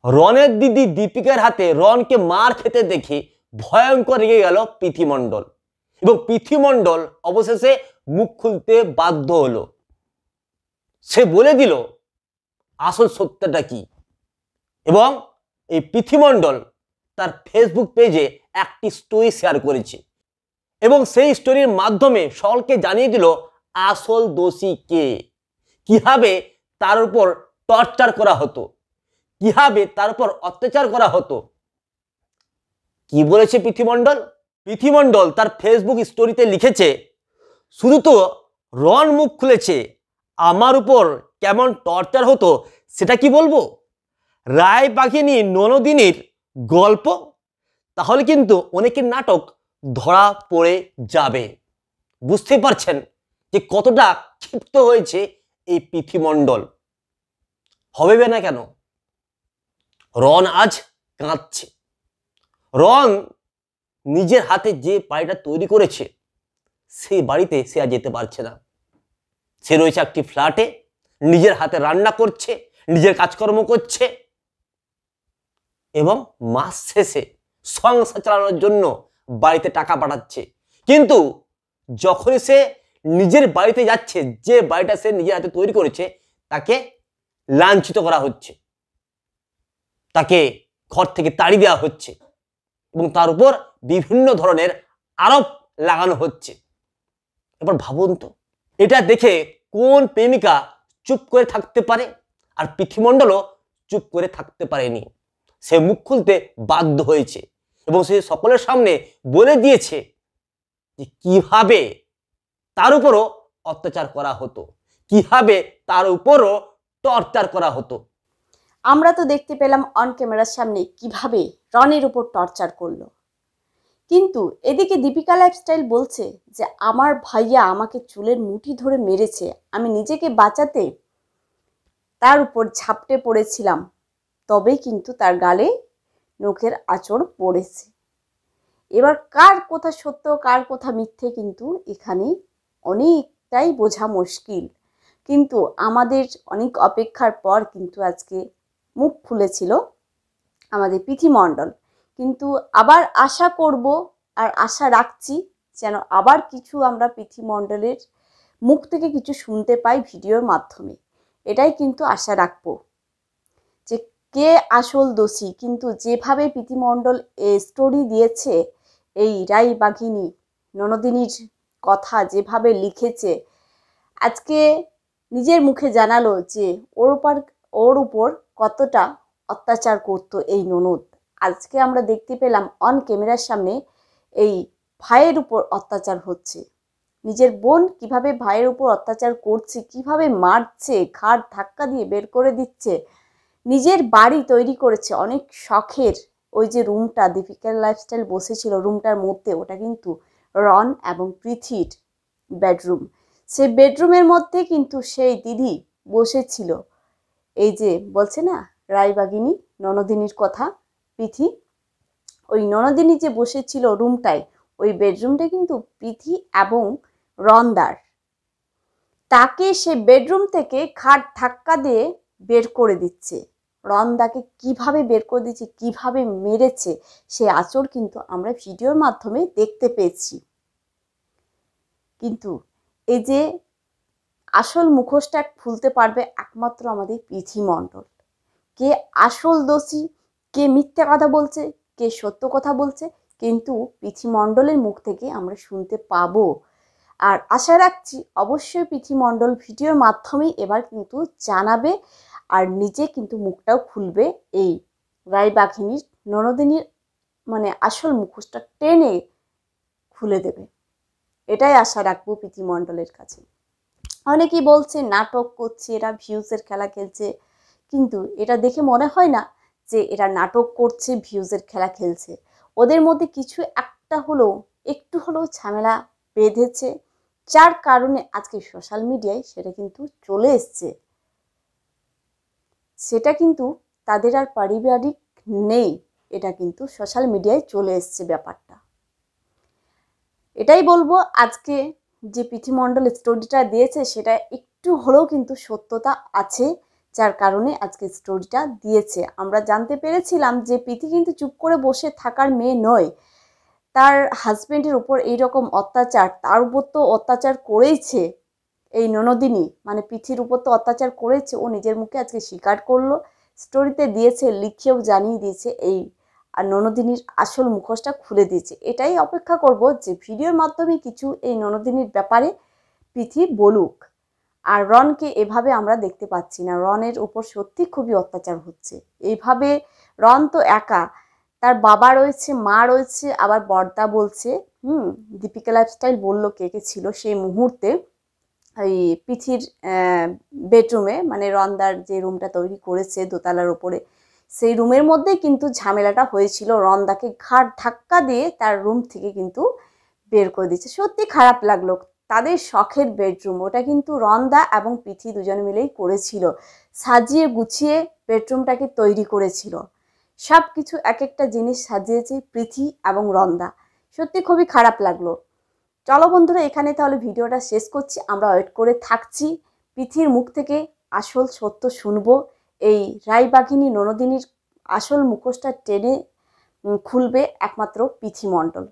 রনের দিদি দীপিকার হাতে রনকে মার খেতে দেখে ভয়ঙ্কর রেগে গেল পৃথি মণ্ডল এবং পৃথি মণ্ডল অবশেষে মুখ খুলতে বাধ্য হলো। সে বলে দিল আসল সত্যটা কি এবং এই পৃথি মণ্ডল তার ফেসবুক পেজে একটি স্টোরি শেয়ার করেছে এবং সেই স্টোরির মাধ্যমে সকলকে জানিয়ে দিল আসল দোষী কে, কিভাবে তার উপর টর্চার করা হতো, কিভাবে তার উপর অত্যাচার করা হতো। কি বলেছে পৃথি মণ্ডল? পৃথি মণ্ডল তার ফেসবুক স্টোরিতে লিখেছে, শুধু তো রন মুখ খুলেছে, আমার উপর কেমন টর্চার হতো সেটা কি বলবো? রায়বাঘিনী ননদিনীর গল্প, তাহলে কিন্তু অনেকের নাটক ধরা পড়ে যাবে। বুঝতে পারছেন যে কতটা ক্ষিপ্ত হয়েছে এই পৃথি মণ্ডল। হবে না কেন? রন আজ কাঁদছে। রন নিজের হাতে যে বাড়িটা তৈরি করেছে সেই বাড়িতে সে আর যেতে পারছে না। সে রয়েছে একটি ফ্ল্যাটে, নিজের হাতে রান্না করছে, নিজের কাজকর্ম করছে এবং মাস শেষে সংসার চালানোর জন্য বাড়িতে টাকা পাঠাচ্ছে। কিন্তু যখনই সে নিজের বাড়িতে যাচ্ছে, যে বাড়িটা সে নিজের হাতে তৈরি করেছে, তাকে লাঞ্ছিত করা হচ্ছে, তাকে ঘর থেকে তাড়ি দেওয়া হচ্ছে এবং তার উপর বিভিন্ন ধরনের আরোপ লাগানো হচ্ছে। এবার ভাবুন তো, এটা দেখে কোন প্রেমিকা চুপ করে থাকতে পারে? আর পৃথি মণ্ডলও চুপ করে থাকতে পারেনি। সে মুখ খুলতে বাধ্য হয়েছে এবং সে সকলের সামনে বলে দিয়েছে যে কিভাবে তার উপরও অত্যাচার করা হতো, কিভাবে তার উপরও টর্চার করা হতো। আমরা তো দেখতে পেলাম অন ক্যামেরার সামনে কিভাবে রনের উপর টর্চার করলো, কিন্তু এদিকে দীপিকা লাইফস্টাইল বলছে যে আমার ভাইয়া আমাকে চুলের মুঠি ধরে মেরেছে, আমি নিজেকে বাঁচাতে তার উপর ঝাপটে পড়েছিলাম, তবেই কিন্তু তার গালে নখের আঁচড় পড়েছে। এবার কার কথা সত্য কার কথা মিথ্যে কিন্তু এখানে অনেকটাই বোঝা মুশকিল। কিন্তু আমাদের অনেক অপেক্ষার পর কিন্তু আজকে মুখ খুলেছিল আমাদের পৃথি মণ্ডল। কিন্তু আবার আশা করব আর আশা রাখছি যেন আবার কিছু আমরা পৃথি মণ্ডলের মুখ থেকে কিছু শুনতে পাই ভিডিওর মাধ্যমে। এটাই কিন্তু আশা রাখবো যে কে আসল দোষী। কিন্তু যেভাবে পৃথি মণ্ডল স্টোরি দিয়েছে, এই রায়বাঘিনী ননদিনীর কথা যেভাবে লিখেছে, আজকে নিজের মুখে জানালো যে ওর উপর কতটা অত্যাচার করতো এই ননদ। আজকে আমরা দেখতে পেলাম অন ক্যামেরার সামনে এই ভাইয়ের উপর অত্যাচার হচ্ছে, নিজের বোন কিভাবে ভাইয়ের উপর অত্যাচার করছে, কিভাবে মারছে, ঘাড় ধাক্কা দিয়ে বের করে দিচ্ছে। নিজের বাড়ি তৈরি করেছে অনেক শখের, ওই যে রুমটা দীপিকার লাইফস্টাইল বসেছিল রুমটার মধ্যে, ওটা কিন্তু রন এবং পৃথির বেডরুম। সেই বেডরুমের মধ্যে কিন্তু সেই দিদি বসেছিল, এই যে বলছে না রায়বাঘিনী ননদিনীর কথা পৃথি, ওই ননদিনী যে বসেছিল রুমটায়, ওই বেডরুমটা কিন্তু পৃথি এবং রনদার। তাকে সে বেডরুম থেকে খাট ধাক্কা দিয়ে বের করে দিচ্ছে। রনদাকে কিভাবে বের করে দিচ্ছে, কিভাবে মেরেছে, সে আঁচড় কিন্তু আমরা ভিডিওর মাধ্যমে দেখতে পেয়েছি। কিন্তু এই যে আসল মুখোশটা খুলতে পারবে একমাত্র আমাদের পৃথি মণ্ডল। কে আসল দোষী, কে মিথ্যা কথা বলছে, কে সত্য কথা বলছে, কিন্তু পৃথি মণ্ডলের মুখ থেকে আমরা শুনতে পাবো। আর আশা রাখছি অবশ্যই পৃথি মণ্ডল ভিডিওর মাধ্যমেই এবার কিন্তু জানাবে আর নিজে কিন্তু মুখটাও খুলবে, এই রায়বাঘিনীর ননদিনীর মানে আসল মুখোশটা টেনে খুলে দেবে। এটাই আশা রাখবো পৃথি মণ্ডলের কাছে। অনেকেই বলছে নাটক করছে, এরা ভিউজের খেলা খেলছে, কিন্তু এটা দেখে মনে হয় না যে এরা নাটক করছে, ভিউজের খেলা খেলছে। ওদের মধ্যে কিছু একটা হলেও একটু হলেও ঝামেলা বেঁধেছে, যার কারণে আজকে সোশ্যাল মিডিয়ায় সেটা কিন্তু চলে এসছে। সেটা কিন্তু তাদের আর পারিবারিক নেই, এটা কিন্তু সোশ্যাল মিডিয়ায় চলে এসছে ব্যাপারটা। এটাই বলবো, আজকে যে পৃথি মণ্ডল স্টোরিটা দিয়েছে সেটা একটু হলেও কিন্তু সত্যতা আছে, যার কারণে আজকে স্টোরিটা দিয়েছে। আমরা জানতে পেরেছিলাম যে প্রীতি কিন্তু চুপ করে বসে থাকার মেয়ে নয়। তার হাজবেন্ডের উপর এইরকম অত্যাচার, তার উপর তো অত্যাচার করেইছে এই ননদিনী, মানে প্রীতির উপর তো অত্যাচার করেছে, ও নিজের মুখে আজকে স্বীকার করলো, স্টোরিতে দিয়েছে, লিখেও জানিয়ে দিয়েছে এই আর ননদিনীর আসল মুখোশটা খুলে দিয়েছে। এটাই অপেক্ষা করব যে ভিডিওর মাধ্যমে কিছু এই ননদিনীর ব্যাপারে প্রীতি বলুক। আর রনকে এভাবে আমরা দেখতে পাচ্ছি না, রনের উপর সত্যি খুবই অত্যাচার হচ্ছে। এইভাবে রন তো একা, তার বাবা রয়েছে, মা রয়েছে, আবার বড়দা বলছে। দীপিকা লাইফস্টাইল বলল কে কে ছিল সেই মুহূর্তে ওই পিথির বেডরুমে, মানে রনদার যে রুমটা তৈরি করেছে দোতলার উপরে, সেই রুমের মধ্যেই কিন্তু ঝামেলাটা হয়েছিল। রনদাকে ঘাড় ধাক্কা দিয়ে তার রুম থেকে কিন্তু বের করে দিচ্ছে। সত্যি খারাপ লাগলো। তাদের শখের বেডরুম, ওটা কিন্তু রনদা এবং পিথি দুজনে মিলেই করেছিল, সাজিয়ে গুছিয়ে বেডরুমটাকে তৈরি করেছিল। সব কিছু এক একটা জিনিস সাজিয়েছে প্রীতি এবং রনদা। সত্যি খুবই খারাপ লাগলো। চলো বন্ধুরা, এখানে তাহলে ভিডিওটা শেষ করছি। আমরা ওয়েট করে থাকছি প্রীতির মুখ থেকে আসল সত্য শুনবো। এই রায়বাঘিনী ননদিনীর আসল মুখোশটা টেনে খুলবে একমাত্র প্রীতি মণ্ডল।